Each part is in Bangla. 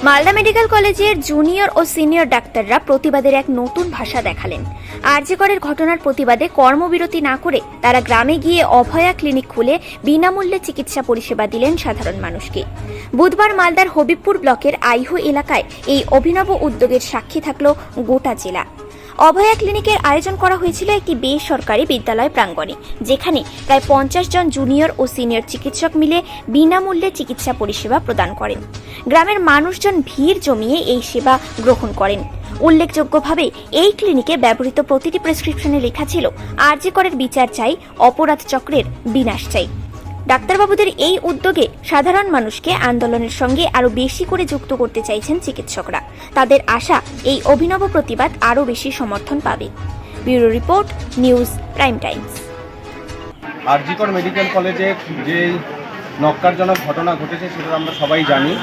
মালদা মেডিকেল কলেজের জুনিয়র ও সিনিয়র ডাক্তাররা প্রতিবাদের এক নতুন ভাষা দেখালেন। আরজি করের ঘটনার প্রতিবাদে কর্মবিরতি না করে তারা গ্রামে গিয়ে অভয়া ক্লিনিক খুলে বিনামূল্যে চিকিৎসা পরিষেবা দিলেন সাধারণ মানুষকে। বুধবার মালদার হবিবপুর ব্লকের আইহু এলাকায় এই অভিনব উদ্যোগের সাক্ষী থাকল গোটা জেলা। অভয়া ক্লিনিকের আয়োজন করা হয়েছিল একটি বেসরকারি বিদ্যালয় প্রাঙ্গণে, যেখানে প্রায় 50 জন জুনিয়র ও সিনিয়র চিকিৎসক মিলে বিনামূল্যে চিকিৎসা পরিষেবা প্রদান করেন। গ্রামের মানুষজন ভিড় জমিয়ে এই সেবা গ্রহণ করেন। উল্লেখযোগ্যভাবে এই ক্লিনিকে ব্যবহৃত প্রতিটি প্রেসক্রিপশনে লেখা ছিল, আরজি করের বিচার চাই, অপরাধ চক্রের বিনাশ চাই। ডাক্তারবাবুদের এই উদ্যোগে সাধারণ মানুষকে আন্দোলনের সঙ্গে আরো বেশি করে যুক্ত করতে চাইছেন চিকিৎসকরা। তাদের আশা, এই অভিনব প্রতিবাদ আরো বেশি সমর্থন পাবে। Bureau report, News Prime Times. R G Kar medical কলেজের যে নক্কারজনক ঘটনা ঘটেছে সেটা আমরা সবাই জানি,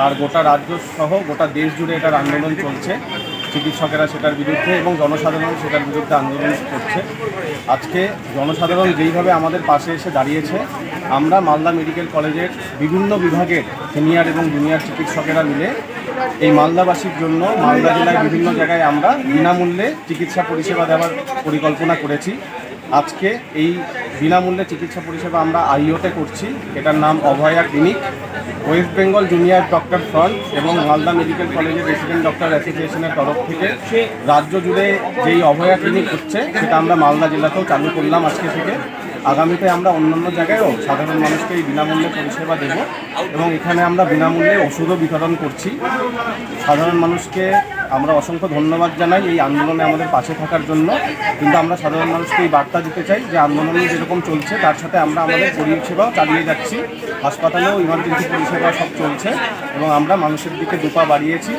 আর গোটা রাজ্য সহ গোটা দেশ জুড়ে এটার আন্দোলন চলছে। চিকিৎসকেরা সেটার বিরুদ্ধে এবং জনসাধারণ সেটার বিরুদ্ধে আন্দোলন করছে। আজকে জনসাধারণ যেইভাবে আমাদের পাশে এসে দাঁড়িয়েছে, আমরা মালদা মেডিকেল কলেজের বিভিন্ন বিভাগের সিনিয়র এবং জুনিয়র চিকিৎসকেরা মিলে এই মালদাবাসীর জন্য মালদা জেলায় বিভিন্ন জায়গায় আমরা বিনামূল্যে চিকিৎসা পরিষেবা দেওয়ার পরিকল্পনা করেছি। আজকে এই বিনামূল্যে চিকিৎসা পরিষেবা আমরা আইওতে করছি। এটার নাম Abhaya clinic. West Bengal junior doctor front এবং মালদা মেডিকেল কলেজের রেসিডেন্ট ডক্টর অ্যাসোসিয়েশনের তরফ থেকে রাজ্য জুড়ে যেই অভয়া ক্লিনিক হচ্ছে সেটা আমরা মালদা জেলাতেও চালু করলাম আজকে থেকে। আগামীতে আমরা অন্যান্য জায়গায়ও সাধারণ মানুষকে এই বিনামূল্যে পরিষেবা দেব এবং এখানে আমরা বিনামূল্যে ওষুধও বিতরণ করছি। সাধারণ মানুষকে আমরা অসংখ্য ধন্যবাদ জানাই এই আন্দোলনে আমাদের পাশে থাকার জন্য। কিন্তু আমরা সাধারণ মানুষকে এই বার্তা দিতে চাই যে আন্দোলনে যেরকম চলছে তার সাথে আমরা আমাদের পরিষেবাও চালিয়ে যাচ্ছি। হাসপাতালেও ইমার্জেন্সি পরিষেবা সব চলছে এবং আমরা মানুষের দিকে দুপা বাড়িয়েছি।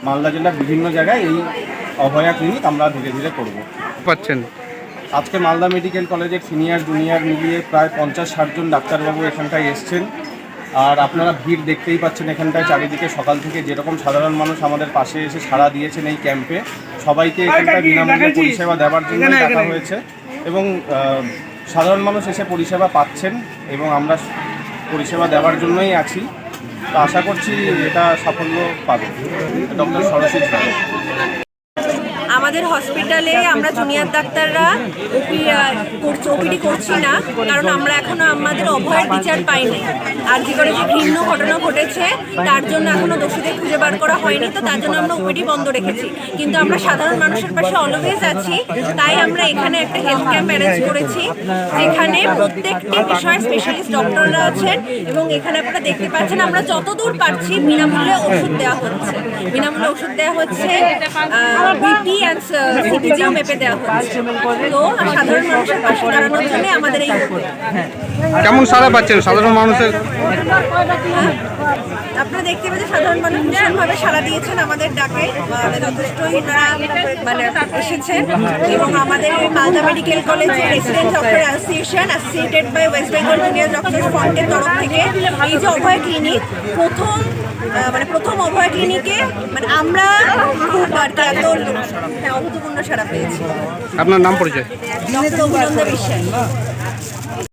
মালদা জেলার বিভিন্ন জায়গায় এই অভয়া ক্লিনিক আমরা ধীরে ধীরে করব পাচ্ছেন। আজকে মালদা মেডিকেল কলেজের সিনিয়র জুনিয়র মিলিয়ে প্রায় 50-60 জন ডাক্তারবাবু এখানটায় এসছেন। আর আপনারা ভিড় দেখতেই পাচ্ছেন এখানটায় চারিদিকে। সকাল থেকে যেরকম সাধারণ মানুষ আমাদের পাশে এসে সাড়া দিয়েছেন এই ক্যাম্পে, সবাইকে এখানটায় বিনামূল্যে পরিষেবা দেওয়ার জন্য ডাকা হয়েছে এবং সাধারণ মানুষ এসে পরিষেবা পাচ্ছেন এবং আমরা পরিষেবা দেওয়ার জন্যই আছি। তো আশা করছি এটা সাফল্য পাবে। Doctor Saraswati sir. আমাদের হসপিটালে আমরা জুনিয়র ডাক্তাররা ওপিডি করছি না, কারণ আমরা এখনো আমাদের অভয়ের বিচার পাইনি। আরজি করে যে ভিন্ন ঘটনা ঘটেছে তার জন্য এখনো দোষীদের খুঁজে বার করা হয়নি, তো তার জন্য আমরা ওপিডি বন্ধ রেখেছি। কিন্তু আমরা সাধারণ মানুষের পাশে অলওয়েজ আছি, তাই আমরা এখানে একটা হেলথ ক্যাম্প অ্যারেঞ্জ করেছি, যেখানে প্রত্যেকটি বিষয়ে স্পেশালিস্ট ডক্টররা আছেন এবং এখানে আপনারা দেখতে পাচ্ছেন আমরা যতদূর পারছি বিনামূল্যে ওষুধ দেওয়া হচ্ছে। বিনামূল্যে ওষুধ দেওয়া হচ্ছে, বিপি অ্যান্ড সিপিজিও মেপে দেওয়া হচ্ছে। তো সাধারণ মানুষের পাশে দাঁড়ানোর জন্য আমাদের এই কেমন সাড়া পাচ্ছেন সাধারণ মানুষের? আপনারা দেখতে পাচ্ছেন সাধারণ মানুষ ভীষণভাবে সাড়া দিয়েছেন আমাদের ডাকে। যথেষ্টই মানে এসেছেন এবং আমাদের মালদা মেডিকেল কলেজের resident doctor association associated by West Bengal junior doctor ফ্রন্টের তরফ থেকে এই যে অভয়া ক্লিনিক প্রথম অভয়া ক্লিনিকে আমরা খুব এত অভূতপূর্ণ সাড়া পেয়েছি। আপনার নাম পরিচয়? ডক্টর অভিনন্দন বিশ্বাস।